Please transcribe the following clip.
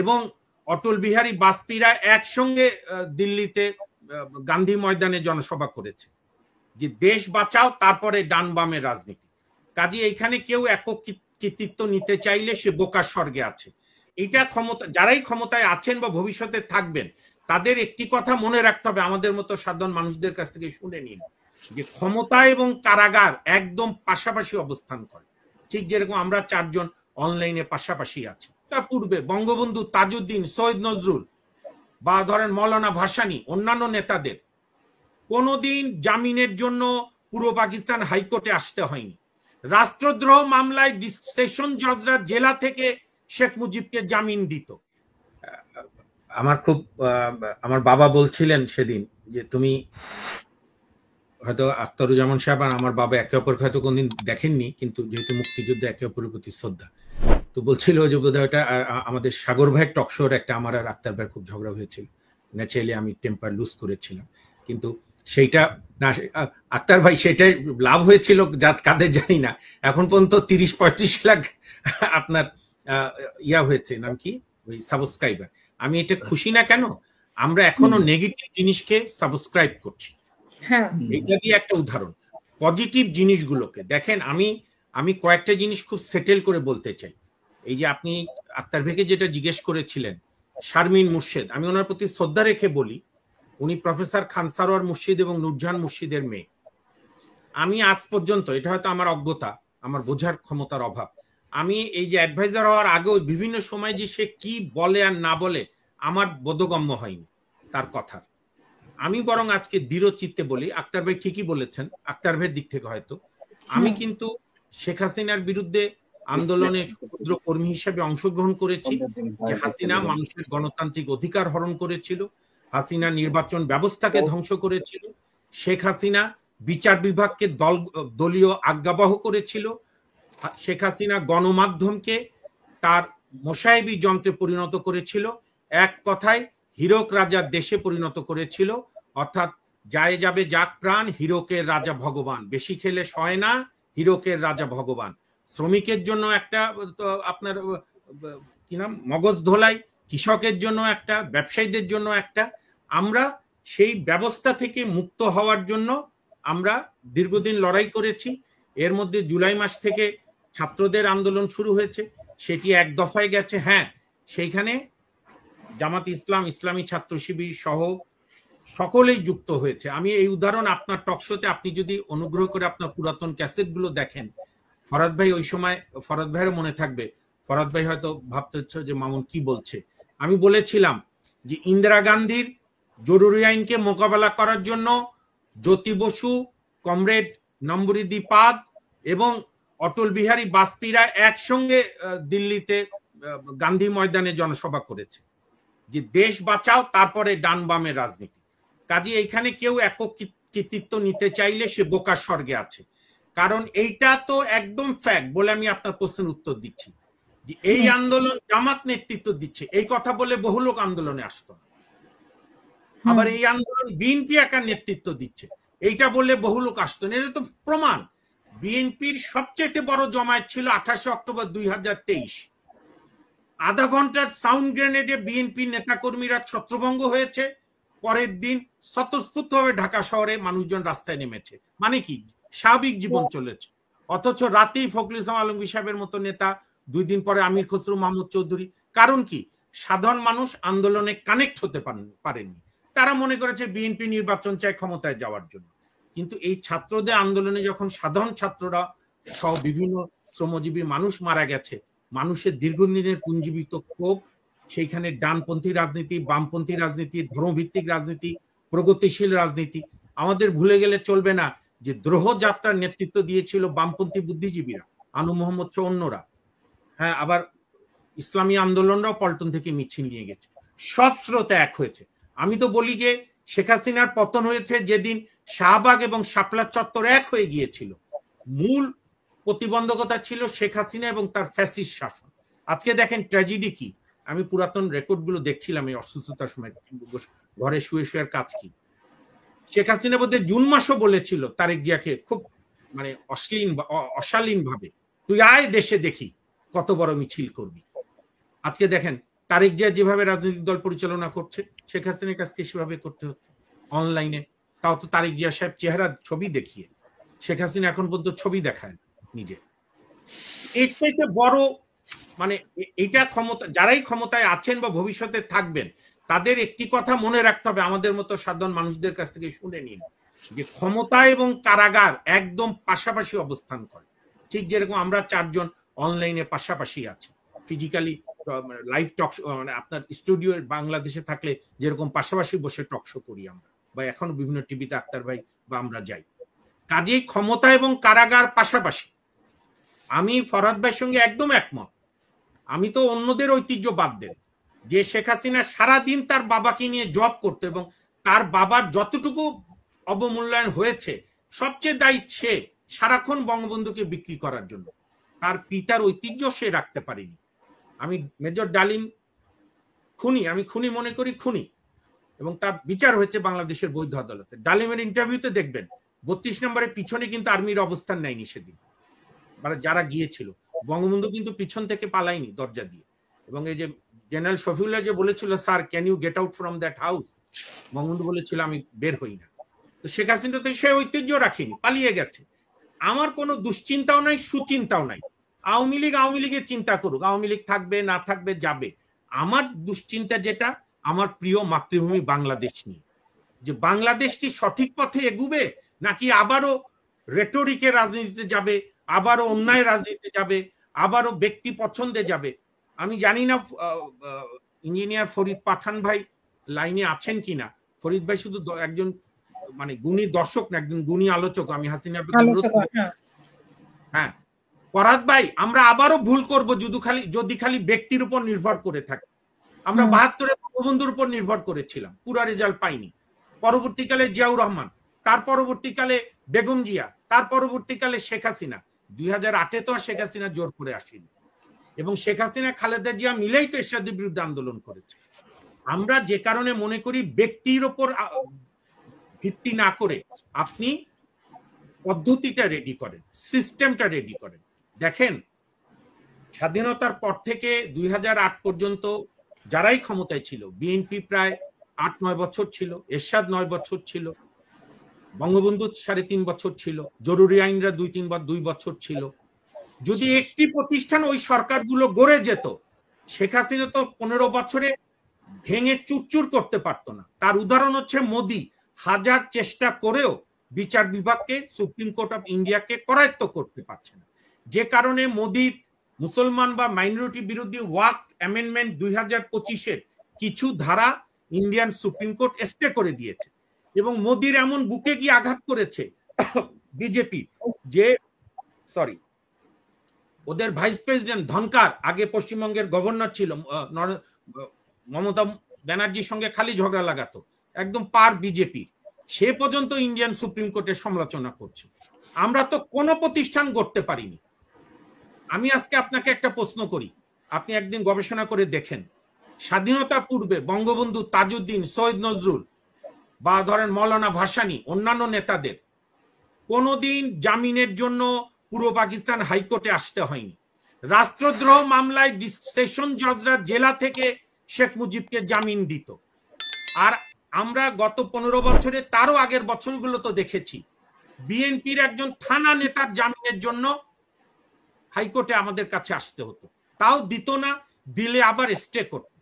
এবং অটল বিহারী বাজপেয়ীরা একসঙ্গে দিল্লিতে গান্ধী ময়দানে জনসভা করেছে যে দেশ বাঁচাও, তারপরে ডান বামের রাজনীতি। কাজে এখানে কেউ একক কৃতিত্ব নিতে চাইলে সে বোকার স্বর্গে আছে। এটা ক্ষমতা, যারাই ক্ষমতায় আছেন বা ভবিষ্যতে থাকবেন, তাদের একটি কথা মনে রাখতে হবে, আমাদের মতো সাধারণ মানুষদের কাছ থেকে শুনে নিন, যে ক্ষমতা এবং কারাগার একদম পাশাপাশি অবস্থান করে। ঠিক যেরকম আমরা চারজন অনলাইনে পাশাপাশি আছি, তা পূর্বে বঙ্গবন্ধু, তাজউদ্দিন, সৈয়দ নজরুল বা ধরেন মৌলানা ভাসানী, অন্যান্য নেতাদের কোনোদিন জামিনের জন্য পূর্ব পাকিস্তান হাইকোর্টে আসতে হয়নি। রাষ্ট্রদ্রোহ মামলায় সেশন জজরা জেলা থেকে শেখ মুজিবকে জামিন দিত। আমার বাবা বলছিলেন সেদিন যে তুমি হয়তো আখতারুজ্জামান সাহেব আর আমার বাবা একে অপরকে হয়তো কোনদিন দেখেননি, কিন্তু যেহেতু মুক্তিযুদ্ধে একে অপরের প্রতি শ্রদ্ধা, তো বলছিল যে বোধহয় ওটা আমাদের সাগর ভাইয়ের টকশোর একটা আমার আর আক্তার ভাইয়ের খুব ঝগড়া হয়েছিল, ন্যাচারালি আমি টেম্পার লুজ করেছিলাম, কিন্তু সেইটা না, আক্তার ভাই সেটাই লাভ হয়েছিল কাদের জানি না, এখন পর্যন্ত 30-35 লাখ আপনার ইয়া হয়েছে, নাম কি ওই সাবস্ক্রাইবার। আমি এটা খুশি না কেন, আমরা এখনো নেগেটিভ জিনিসকে সাবস্ক্রাইব করছি। এটা দিয়ে একটা উদাহরণ। পজিটিভ জিনিসগুলোকে দেখেন, আমি কয়েকটা জিনিস খুব সেটেল করে বলতে চাই। এই যে আপনি আক্তার ভাইকে যেটা জিজ্ঞেস করেছিলেন, শারমিন মুর্শেদ, আমি ওনার প্রতি শ্রদ্ধা রেখে বলি, উনি প্রফেসর খান সারোয়ার মুর্শিদ এবং নূরজাহান মুর্শিদের মেয়ে। আমি আজ পর্যন্ত, এটা হয়তো আমার অজ্ঞতা, আমার বোঝার ক্ষমতার অভাব, আমি এই যে অ্যাডভাইজার হওয়ার আগেও বিভিন্ন সময় যে সে কি বলে আর না বলে আমার বোধগম্য হয়নি তার কথার। আমি বরং আজকে দৃঢ় চিত্তে বলি, আক্তার ভাই ঠিকই বলেছেন, আক্তার ভাইয়ের দিক থেকে হয়তো আমি কিন্তু শেখ হাসিনার বিরুদ্ধে আন্দোলনে ক্ষুদ্র কর্মী হিসেবে অংশগ্রহণ করেছি, যে হাসিনা মানুষের গণতান্ত্রিক অধিকার হরণ করেছিল, হাসিনা নির্বাচন ব্যবস্থাকে ধ্বংস করেছিল, শেখ হাসিনা বিচার বিভাগকে দলীয় আজ্ঞাবহ করেছিল, শেখ হাসিনা গণমাধ্যমকে তার মোসাহেবি যন্ত্রে পরিণত করেছিল, এক কথায় হীরক রাজার দেশে পরিণত করেছিল। অর্থাৎ যায় যাবে যাক প্রাণ, হীরকের রাজা ভগবান, বেশি খেলে সয় না, হীরকের রাজা ভগবান। শ্রমিকের জন্য একটা আপনার কি নাম মগজ ধোলাই, কৃষকের জন্য একটা, ব্যবসায়ীদের জন্য একটা। আমরা সেই ব্যবস্থা থেকে মুক্ত হওয়ার জন্য আমরা দীর্ঘদিন লড়াই করেছি। এর মধ্যে জুলাই মাস থেকে ছাত্রদের আন্দোলন শুরু হয়েছে, সেটি এক দফায় গেছে। হ্যাঁ, সেইখানে জামাত ইসলাম, ইসলামী ছাত্র শিবির সহ সকলেই যুক্ত হয়েছে। আমি এই উদাহরণ আপনার টকশোতে, আপনি যদি অনুগ্রহ করে আপনার পুরাতন ক্যাসেটগুলো দেখেন, ফরাদ ভাই ওই সময়, ফরাদ ভাইয়েরও মনে থাকবে, ফরাদ ভাই হয়তো ভাবতে হচ্ছে যে মামুন কি বলছে, আমি বলেছিলাম যে ইন্দিরা গান্ধীর জরুরি আইনকে মোকাবেলা করার জন্য জ্যোতি বসু, কমরেড নম্বরিদি পাদ এবং অটল বিহারী বাজপেয়ীরা একসঙ্গে দিল্লিতে গান্ধী ময়দানে জনসভা করেছে যে দেশ বাঁচাও, তারপরে ডান বামের রাজনীতি। কাজে এইখানে কেউ একক কৃতিত্ব নিতে চাইলে সে বোকার স্বর্গে আছে। কারণ এইটা তো একদম ফ্যাক্ট বলে আমি আপনার প্রশ্নের উত্তর দিচ্ছি যে এই আন্দোলন জামাত নেতৃত্ব দিচ্ছে, এই কথা বলে বহু লোক আন্দোলনে আসতো না। আবার এই আন্দোলন বিএনপি একা নেতৃত্ব দিচ্ছে, এইটা বললে বহু লোক আসতো না। এটা তো প্রমাণ। বিএনপির সবচেয়ে বড় জমায়েত ছিল 28 অক্টোবর 2023। আধা ঘন্টার সাউন্ড গ্রেনেডে বিএনপির নেতাকর্মীরা ছত্রভঙ্গ হয়েছে। পরের দিন স্বতঃস্ফূর্তভাবে ঢাকা শহরে মানুষজন রাস্তায় নেমেছে, মানে কি স্বাভাবিক জীবন চলেছে। অথচ রাতেই ফখরুল ইসলাম আলমগীর সাহেবের মতো নেতা, 2 দিন পরে আমির খসরু মাহমুদ চৌধুরী। কারণ কি? সাধারণ মানুষ আন্দোলনে কানেক্ট হতে পারেননি। তারা মনে করেছে বিএনপি নির্বাচন চায় ক্ষমতায় যাওয়ার জন্য। কিন্তু এই ছাত্রদের আন্দোলনে যখন সাধারণ ছাত্ররা সহ বিভিন্ন শ্রমজীবী মানুষ মারা গেছে, মানুষের দীর্ঘদিনের পুঞ্জীবিত ক্ষোভ, সেইখানে ডানপন্থী রাজনীতি, বামপন্থী রাজনীতি, ধর্মভিত্তিক রাজনীতি, প্রগতিশীল রাজনীতি, আমাদের ভুলে গেলে চলবে না যে দ্রোহ যাত্রার নেতৃত্ব দিয়েছিল বামপন্থী বুদ্ধিজীবীরা, আনু মোহাম্মদ অন্যরা। হ্যাঁ, আবার ইসলামী আন্দোলনরাও পল্টন থেকে মিছিল নিয়ে গেছে, সব স্রোতে এক হয়েছে। আমি তো বলি যে শেখ হাসিনার পতন হয়েছে যেদিন শাহবাগ এবং শাপলা চত্বর এক হয়ে গিয়েছিল। মূল প্রতিবন্ধকতা ছিল শেখ হাসিনা এবং তার ফ্যাসিস্ট শাসন। আজকে দেখেন ট্র্যাজেডি কি। আমি পুরাতন রেকর্ডগুলো দেখছিলাম এই অসুস্থতার সময়, ঘরে শুয়ে শুয়ে কাজ কি। শেখ হাসিনা বোধহয় জুন মাসও বলেছিল তারেক জিয়াকে খুব মানে অশালীন ভাবে, তুই আয় দেশে দেখি কত বড় মিছিল করবি। আজকে দেখেন তারেক জিয়া যেভাবে রাজনৈতিক দল পরিচালনা করছে শেখ হাসিনার কাছকে সেভাবে করতে হচ্ছে অনলাইনে, তাও তো তারেক জিয়া সাহেব চেহারা ছবি দেখিয়ে। শেখ হাসিনা এখন পর্যন্ত ছবি দেখায় নিজে। এর চাইতে বড় মানে এইটা ক্ষমতা, যারাই ক্ষমতায় আছেন বা ভবিষ্যতে থাকবেন তাদের একটি কথা মনে রাখতে হবে, আমাদের মতো সাধারণ মানুষদের কাছ থেকে শুনে নিন, যে ক্ষমতা এবং কারাগার একদম পাশাপাশি অবস্থান করে। ঠিক যেরকম আমরা চারজন অনলাইনে পাশাপাশি আছি, ফিজিক্যালি লাইভ টক, মানে আপনার স্টুডিও বাংলাদেশে থাকলে যেরকম পাশাপাশি বসে টক শো করি আমরা, বা এখনো বিভিন্ন টিভিতে আক্তার ভাই বা আমরা যাই, কাজেই ক্ষমতা এবং কারাগার পাশাপাশি। আমি ফরহাদ ভাইয়ের সঙ্গে একদম একমত। আমি তো অন্যদের ঐতিহ্য বাদ দেন, যে শেখ হাসিনা সারাদিন তার বাবাকে নিয়ে জব করতো এবং তার বাবার যতটুকু অবমূল্যায়ন হয়েছে সবচেয়ে দায়ী সে, সারাক্ষণ বঙ্গবন্ধুকে বিক্রি করার জন্য। তার পিতার ঐতিহ্য সে রাখতে পারেনি। আমি মেজর ডালিম খুনি, আমি খুনি মনে করি খুনি, এবং তার বিচার হয়েছে বাংলাদেশের বৈধ আদালতে। ডালিমের ইন্টারভিউতে দেখবেন 32 নম্বরের পিছনে কিন্তু আর্মির অবস্থান নেয়নি সেদিন, মানে যারা গিয়েছিল। বঙ্গবন্ধু কিন্তু পিছন থেকে পালায়নি দরজা দিয়ে। এবং এই যে জেনারেল শফিউল্লাহ যে বলেছিল, sir can you get out from that house, Bangabandhu বলেছিল আমি বের হই না। তো শেখ হাসিনা তো সে ঐতিহ্য রাখেনি, পালিয়ে গেছে। আমার কোনো দুশ্চিন্তাও নাই, সুচিন্তাও নাই। আওয়ামী লীগের চিন্তা করুক, আওয়ামী লীগ থাকবে না থাকবে যাবে। আমার দুশ্চিন্তা যেটা, আমার প্রিয় মাতৃভূমি বাংলাদেশ নিয়ে, যে বাংলাদেশ কি সঠিক পথে এগুবে নাকি আবারও রেটরিকের রাজনীতিতে যাবে, আবারও অন্যায় রাজনীতিতে যাবে, আবারও ব্যক্তি পছন্দে যাবে। আমি জানি না ইঞ্জিনিয়ার ফরিদ পাঠান ভাই লাইনে আছেন কিনা। ফরিদ ভাই শুধু একজন মানে গুণী দর্শক না, একজন গুণী আলোচক। আমি হাসিনা হ্যাঁ ফরহাদ ভাই, আমরা আবারও ভুল করব যদি খালি ব্যক্তির উপর নির্ভর করে থাকে। আমরা 72-এ বঙ্গবন্ধুর উপর নির্ভর করেছিলাম, পুরা রেজাল্ট পাইনি। পরবর্তীকালে জিয়াউর রহমান, তার পরবর্তীকালে বেগম জিয়া, তার পরবর্তীকালে শেখ হাসিনা। 2008-এ তো শেখ হাসিনা জোর করে আসেনি, এবং শেখ হাসিনা খালেদা জিয়া মিলেই তো এরশাদের বিরুদ্ধে আন্দোলন করেছে। আমরা যে কারণে মনে করি ব্যক্তির ওপর ভিত্তি না করে আপনি পদ্ধতিটা রেডি করেন, সিস্টেমটা রেডি করেন। দেখেন, স্বাধীনতার পর থেকে 2008 পর্যন্ত যারাই ক্ষমতায় ছিল, বিএনপি প্রায় 8-9 বছর ছিল, এরশাদ 9 বছর ছিল, বঙ্গবন্ধু 3.5 বছর ছিল, জরুরি আইনরা 2 বছর ছিল। যদি একটি প্রতিষ্ঠান ওই সরকারগুলো গড়ে যেত, শেখ হাসিনা তো 15 বছরে ভেঙে চুরচুর করতে পারতো না। তার উদাহরণ হচ্ছে মোদি, হাজার চেষ্টা করেও বিচার বিভাগকে, সুপ্রিম কোর্ট অফ ইন্ডিয়াকে করায়ত্ত করতে পারছে না। যে কারণে মোদির মুসলমান বা মাইনরিটি বিরোধী ওয়াক অ্যামেন্ডমেন্ট 2025-এর কিছু ধারা ইন্ডিয়ান সুপ্রিম কোর্ট স্টে করে দিয়েছে, এবং মোদির এমন বুকে গিয়ে আঘাত করেছে বিজেপি, যে ওদের ভাইস প্রেসিডেন্ট ধনকার, আগে পশ্চিমবঙ্গের গভর্নর ছিল, মমতা ব্যানার্জির সঙ্গে খালি ঝগড়া লাগাতো, একদম পার বিজেপি, সে পর্যন্ত ইন্ডিয়ান সুপ্রিম কোর্টের সমালোচনা করছে। আমরা তো কোনো প্রতিষ্ঠান গড়তে পারিনি। আমি আজকে আপনাকে একটা প্রশ্ন করি, আপনি একদিন গবেষণা করে দেখেন, স্বাধীনতা পূর্বে বঙ্গবন্ধু, তাজউদ্দিন, সৈয়দ নজরুল বা ধরেন মৌলানা ভাসানী, অন্যান্য নেতাদের কোনোদিন জামিনের জন্য পূর্ব পাকিস্তান হাইকোর্টে আসতে হয়নি। রাষ্ট্রদ্রোহ মামলায় সেশন জজরা জেলা থেকে শেখ মুজিবকে জামিন দিত। আর আমরা গত 15 বছরে, তারও আগের বছরগুলো তো দেখেছি, বিএনপির একজন থানা নেতার জামিনের জন্য হাইকোর্টে আমাদের কাছে আসতে হতো, তাও দিত না, দিলে আবার স্টে করত।